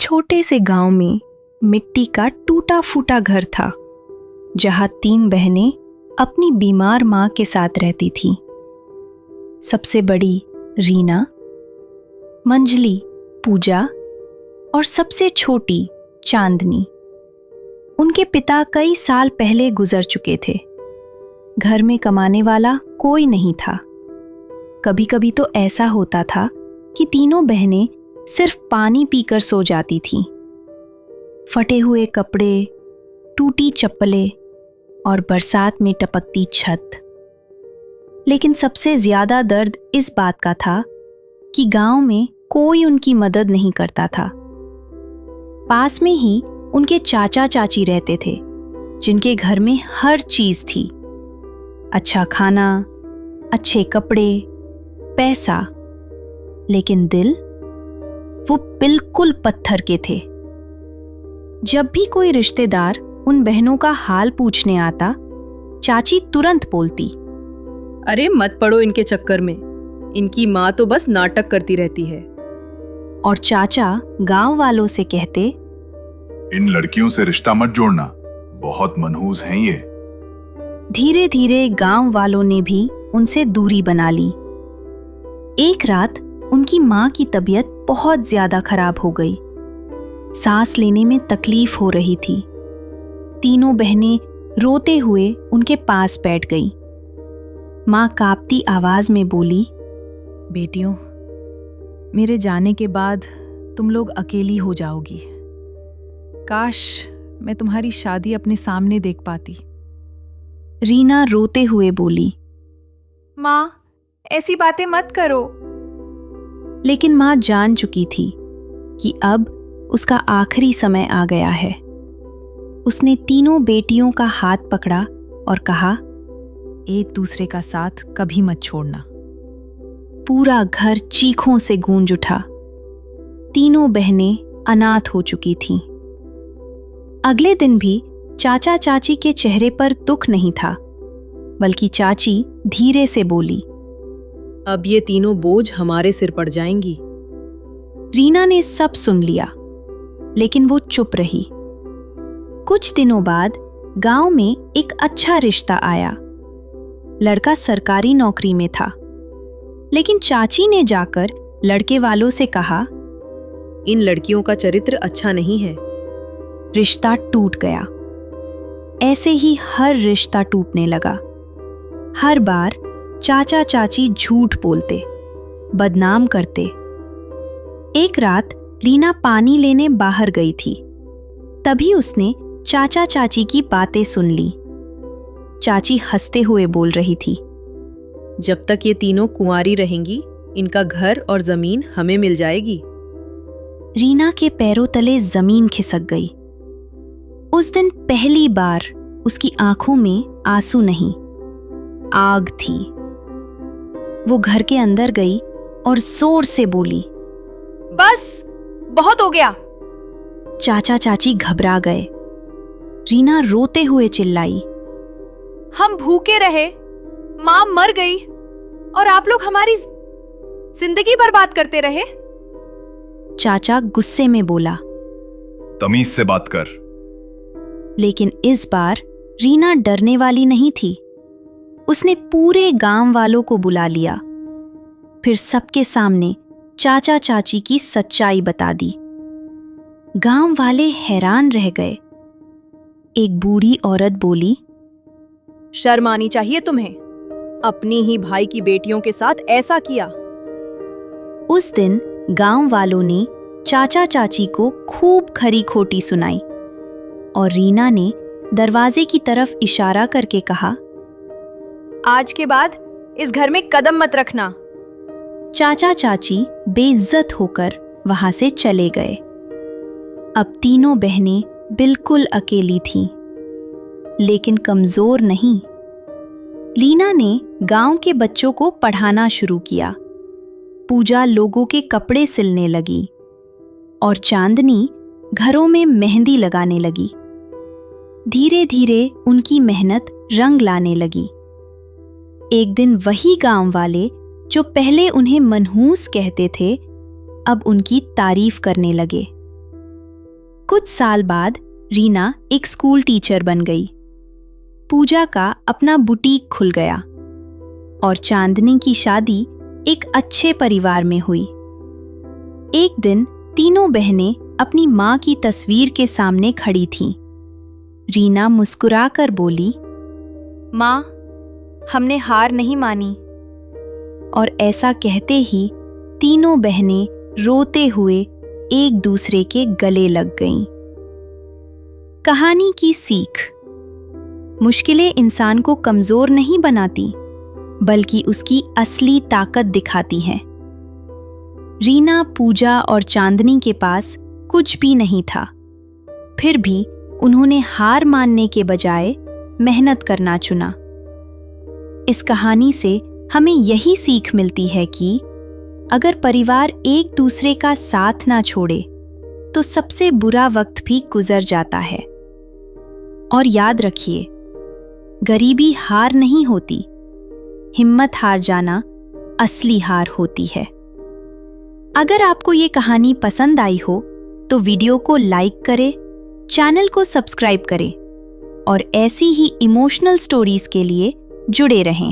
छोटे से गांव में मिट्टी का टूटा फूटा घर था, जहां 3 बहनें अपनी बीमार मां के साथ रहती थीं। सबसे बड़ी रीना, मंजली, पूजा और सबसे छोटी चांदनी। उनके पिता कई साल पहले गुजर चुके थे। घर में कमाने वाला कोई नहीं था। कभी कभी तो ऐसा होता था कि तीनों बहनें सिर्फ पानी पीकर सो जाती थीं। फटे हुए कपड़े, टूटी चप्पलें और बरसात में टपकती छत। लेकिन सबसे ज्यादा दर्द इस बात का था कि गांव में कोई उनकी मदद नहीं करता था। पास में ही उनके चाचा चाची रहते थे, जिनके घर में हर चीज थी। अच्छा खाना, अच्छे कपड़े, पैसा। लेकिन दिल, वो बिल्कुल पत्थर के थे। जब भी कोई रिश्तेदार उन बहनों का हाल पूछने आता, चाची तुरंत बोलती, अरे मत पड़ो इनके चक्कर में, इनकी माँ तो बस नाटक करती रहती है। और चाचा गांव वालों से कहते, इन लड़कियों से रिश्ता मत जोड़ना, बहुत मनहूस हैं ये। धीरे धीरे गांव वालों ने भी उनसे दूरी बना ली। एक रात उनकी मां की तबीयत बहुत ज्यादा खराब हो गई। सांस लेने में तकलीफ हो रही थी। तीनों बहनें रोते हुए उनके पास बैठ गईं। मां कांपती आवाज में बोली, बेटियों, मेरे जाने के बाद तुम लोग अकेली हो जाओगी। काश मैं तुम्हारी शादी अपने सामने देख पाती। रीना रोते हुए बोली, माँ, ऐसी बातें मत करो। लेकिन मां जान चुकी थी कि अब उसका आखिरी समय आ गया है। उसने तीनों बेटियों का हाथ पकड़ा और कहा, एक दूसरे का साथ कभी मत छोड़ना। पूरा घर चीखों से गूंज उठा। तीनों बहनें अनाथ हो चुकी थीं। अगले दिन भी चाचा चाची के चेहरे पर दुख नहीं था, बल्कि चाची धीरे से बोली, अब ये तीनों बोझ हमारे सिर पड़ जाएंगी। रीना ने सब सुन लिया, लेकिन वो चुप रही। कुछ दिनों बाद गांव में एक अच्छा रिश्ता आया। लड़का सरकारी नौकरी में था, लेकिन चाची ने जाकर लड़के वालों से कहा, इन लड़कियों का चरित्र अच्छा नहीं है। रिश्ता टूट गया। ऐसे ही हर रिश्ता टूटने लगा। हर बार चाचा चाची झूठ बोलते, बदनाम करते। एक रात रीना पानी लेने बाहर गई थी। तभी उसने चाचा चाची की बातें सुन ली। चाची हंसते हुए बोल रही थी, जब तक ये तीनों कुंवारी रहेंगी, इनका घर और जमीन हमें मिल जाएगी। रीना के पैरों तले जमीन खिसक गई। उस दिन पहली बार उसकी आंखों में आंसू नहीं, आग थी। वो घर के अंदर गई और जोर से बोली, बस, बहुत हो गया। चाचा चाची घबरा गए। रीना रोते हुए चिल्लाई, हम भूखे रहे, माँ मर गई और आप लोग हमारी जिंदगी बर्बाद करते रहे। चाचा गुस्से में बोला, तमीज से बात कर। लेकिन इस बार रीना डरने वाली नहीं थी। उसने पूरे गांव वालों को बुला लिया। फिर सबके सामने चाचा चाची की सच्चाई बता दी। गांव वाले हैरान रह गए। एक बूढ़ी औरत बोली, शर्म आनी चाहिए तुम्हें, अपनी ही भाई की बेटियों के साथ ऐसा किया। उस दिन गांव वालों ने चाचा चाची को खूब खरी खोटी सुनाई और रीना ने दरवाजे की तरफ इशारा करके कहा, आज के बाद इस घर में कदम मत रखना। चाचा चाची बेइज्जत होकर वहां से चले गए। अब तीनों बहनें बिल्कुल अकेली थीं, लेकिन कमजोर नहीं। लीना ने गांव के बच्चों को पढ़ाना शुरू किया। पूजा लोगों के कपड़े सिलने लगी और चांदनी घरों में मेहंदी लगाने लगी। धीरे धीरे उनकी मेहनत रंग लाने लगी। एक दिन वही गांव वाले जो पहले उन्हें मनहूस कहते थे, अब उनकी तारीफ करने लगे। कुछ साल बाद रीना एक स्कूल टीचर बन गई। पूजा का अपना बुटीक खुल गया और चांदनी की शादी एक अच्छे परिवार में हुई। एक दिन तीनों बहनें अपनी माँ की तस्वीर के सामने खड़ी थीं। रीना मुस्कुराकर बोली, माँ, हमने हार नहीं मानी। और ऐसा कहते ही तीनों बहनें रोते हुए एक दूसरे के गले लग गईं। कहानी की सीख: मुश्किलें इंसान को कमजोर नहीं बनाती, बल्कि उसकी असली ताकत दिखाती हैं। रीना, पूजा और चांदनी के पास कुछ भी नहीं था, फिर भी उन्होंने हार मानने के बजाय मेहनत करना चुना। इस कहानी से हमें यही सीख मिलती है कि अगर परिवार एक दूसरे का साथ ना छोड़े तो सबसे बुरा वक्त भी गुजर जाता है। और याद रखिए, गरीबी हार नहीं होती, हिम्मत हार जाना असली हार होती है। अगर आपको ये कहानी पसंद आई हो तो वीडियो को लाइक करें, चैनल को सब्सक्राइब करें और ऐसी ही इमोशनल स्टोरीज के लिए जुड़े रहें।